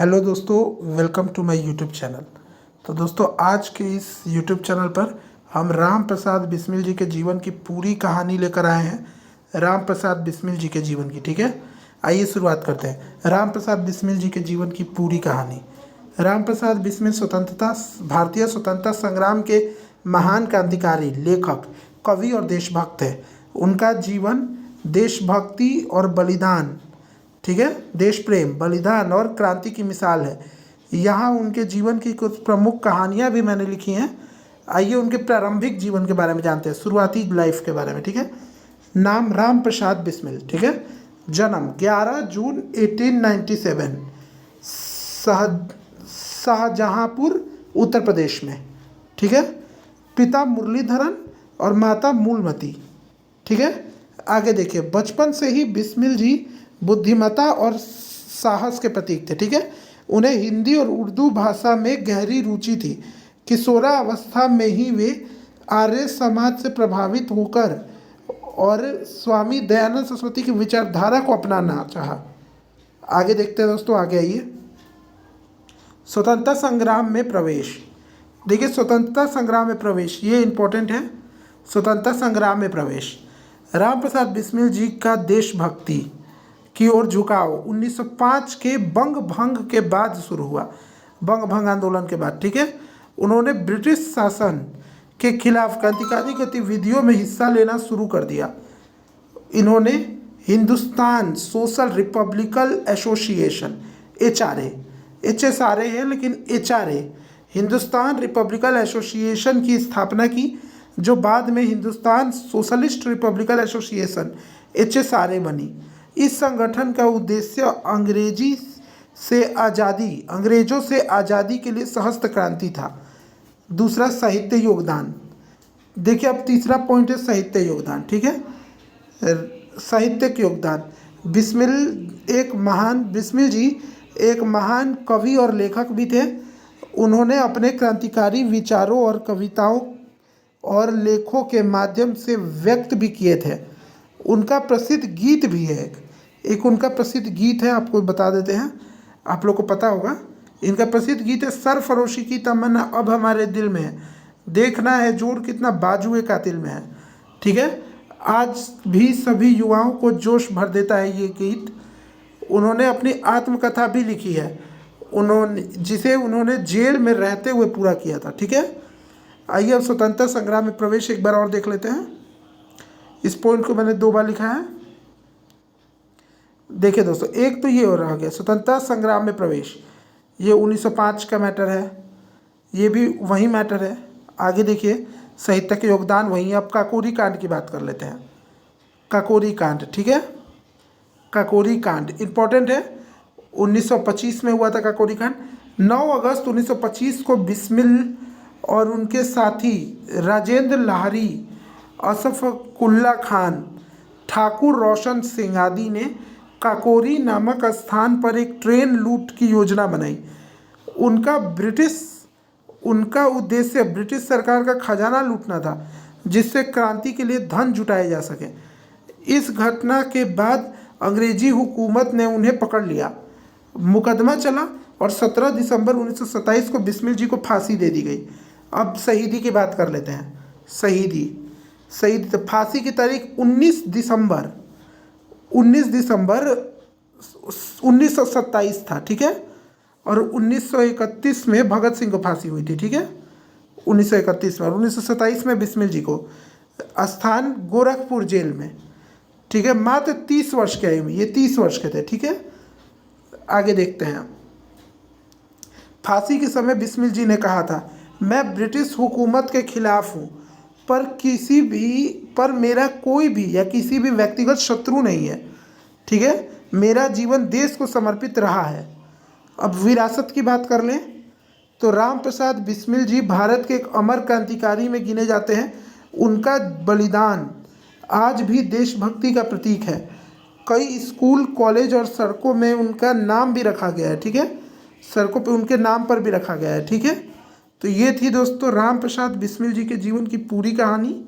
Hello दोस्तों, welcome to my YouTube channel. तो दोस्तों, आज के इस यूट्यूब चैनल पर हम राम प्रसाद बिस्मिल जी के जीवन की पूरी कहानी लेकर आए हैं। राम प्रसाद बिस्मिल जी के जीवन की, ठीक है। आइए शुरुआत करते हैं। राम प्रसाद बिस्मिल जी के जीवन की पूरी कहानी। राम प्रसाद बिस्मिल भारतीय स्वतंत्रता संग्राम के महान क्रांतिकारी, लेखक, कवि और देशभक्त थे। उनका जीवन देशभक्ति और बलिदान, ठीक है, देश प्रेम, बलिदान और क्रांति की मिसाल है। यहाँ उनके जीवन की कुछ प्रमुख कहानियाँ भी मैंने लिखी हैं। आइए उनके प्रारंभिक जीवन के बारे में जानते हैं, शुरुआती लाइफ के बारे में, ठीक है। नाम राम प्रसाद बिस्मिल, ठीक है। जन्म 11 जून 1897, शाहजहाँपुर, उत्तर प्रदेश में, ठीक है। पिता मुरलीधरन और माता मूलमती, ठीक है। आगे देखिए, बचपन से ही बिस्मिल जी बुद्धिमत्ता और साहस के प्रतीक थे, ठीक है। उन्हें हिंदी और उर्दू भाषा में गहरी रुचि थी। किशोरावस्था में ही वे आर्य समाज से प्रभावित होकर और स्वामी दयानंद सरस्वती की विचारधारा को अपनाना चाहा। आगे देखते हैं दोस्तों, आगे आइए। स्वतंत्रता संग्राम में प्रवेश। देखिए, स्वतंत्रता संग्राम में प्रवेश, ये इम्पोर्टेंट है। स्वतंत्रता संग्राम में प्रवेश। राम प्रसाद बिस्मिल जी का देशभक्ति की ओर झुकाव 1905 के बंग भंग के बाद शुरू हुआ। बंग भंग आंदोलन के बाद, ठीक है। उन्होंने ब्रिटिश शासन के खिलाफ क्रांतिकारी गतिविधियों में हिस्सा लेना शुरू कर दिया। इन्होंने Hindustan social Republican association, HSRA है लेकिन HRA, हिंदुस्तान रिपब्लिकन एसोसिएशन की स्थापना की, जो बाद में Hindustan socialist Republican association HSRA बनी। इस संगठन का उद्देश्य अंग्रेजों से आज़ादी के लिए सशस्त्र क्रांति था। दूसरा, साहित्य योगदान। देखिए, अब तीसरा पॉइंट है साहित्य योगदान, ठीक है। साहित्यिक योगदान। बिस्मिल जी एक महान कवि और लेखक भी थे। उन्होंने अपने क्रांतिकारी विचारों और कविताओं और लेखों के माध्यम से व्यक्त भी किए थे। उनका प्रसिद्ध गीत भी है, एक उनका प्रसिद्ध गीत है, आपको बता देते हैं, आप लोग को पता होगा। इनका प्रसिद्ध गीत है, सरफरोशी की तमन्ना अब हमारे दिल में है, देखना है जोर कितना बाजुए कातिल में है, ठीक है। आज भी सभी युवाओं को जोश भर देता है ये गीत। उन्होंने अपनी आत्मकथा भी लिखी है, जिसे उन्होंने जेल में रहते हुए पूरा किया था, ठीक है। आइए अब स्वतंत्रता संग्राम में प्रवेश एक बार और देख लेते हैं। इस पॉइंट को मैंने 2 बार लिखा है। देखिए दोस्तों, एक तो ये हो रहा गया स्वतंत्रता संग्राम में प्रवेश, ये 1905 का मैटर है, ये भी वही मैटर है। आगे देखिए, साहित्य के योगदान वहीं। अब काकोरी कांड की बात कर लेते हैं। काकोरी कांड, ठीक है। काकोरी कांड इम्पोर्टेंट है, 1925 में हुआ था काकोरी कांड। 9 अगस्त 1925 को बिस्मिल और उनके साथी राजेंद्र लाहरी, असफकुल्ला खान, ठाकुर रोशन सिंह आदि ने काकोरी नामक स्थान पर एक ट्रेन लूट की योजना बनाई। उनका उद्देश्य ब्रिटिश सरकार का खजाना लूटना था, जिससे क्रांति के लिए धन जुटाया जा सके। इस घटना के बाद अंग्रेजी हुकूमत ने उन्हें पकड़ लिया, मुकदमा चला और 17 दिसंबर 1927 को बिस्मिल जी को फांसी दे दी गई। अब शहीदी की बात कर लेते हैं। शहीदी तो फांसी की तारीख 19 दिसंबर 1927 था, ठीक है। और 1931 में भगत सिंह को फांसी हुई थी, ठीक है, 1931 में। और 1927 में बिस्मिल जी को, स्थान गोरखपुर जेल में, ठीक है। मात्र 30 वर्ष के आयु में, ये 30 वर्ष के थे, ठीक है। आगे देखते हैं। फांसी के समय बिस्मिल जी ने कहा था, मैं ब्रिटिश हुकूमत के खिलाफ हूँ, पर मेरा कोई भी या किसी भी व्यक्तिगत शत्रु नहीं है, ठीक है। मेरा जीवन देश को समर्पित रहा है। अब विरासत की बात कर लें तो राम प्रसाद बिस्मिल जी भारत के एक अमर क्रांतिकारी में गिने जाते हैं। उनका बलिदान आज भी देशभक्ति का प्रतीक है। कई स्कूल, कॉलेज और सड़कों में उनका नाम भी रखा गया है, ठीक है, सड़कों पे उनके नाम पर भी रखा गया है, ठीक है। तो ये थी दोस्तों राम प्रसाद बिस्मिल जी के जीवन की पूरी कहानी।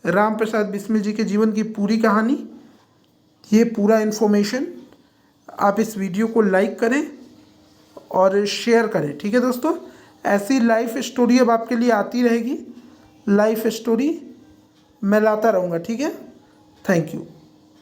राम प्रसाद बिस्मिल जी के जीवन की पूरी कहानी, ये पूरा इन्फॉर्मेशन। आप इस वीडियो को लाइक करें और शेयर करें। ठीक है दोस्तों, ऐसी लाइफ स्टोरी अब आपके लिए आती रहेगी, लाइफ स्टोरी मैं लाता रहूँगा। ठीक है, थैंक यू।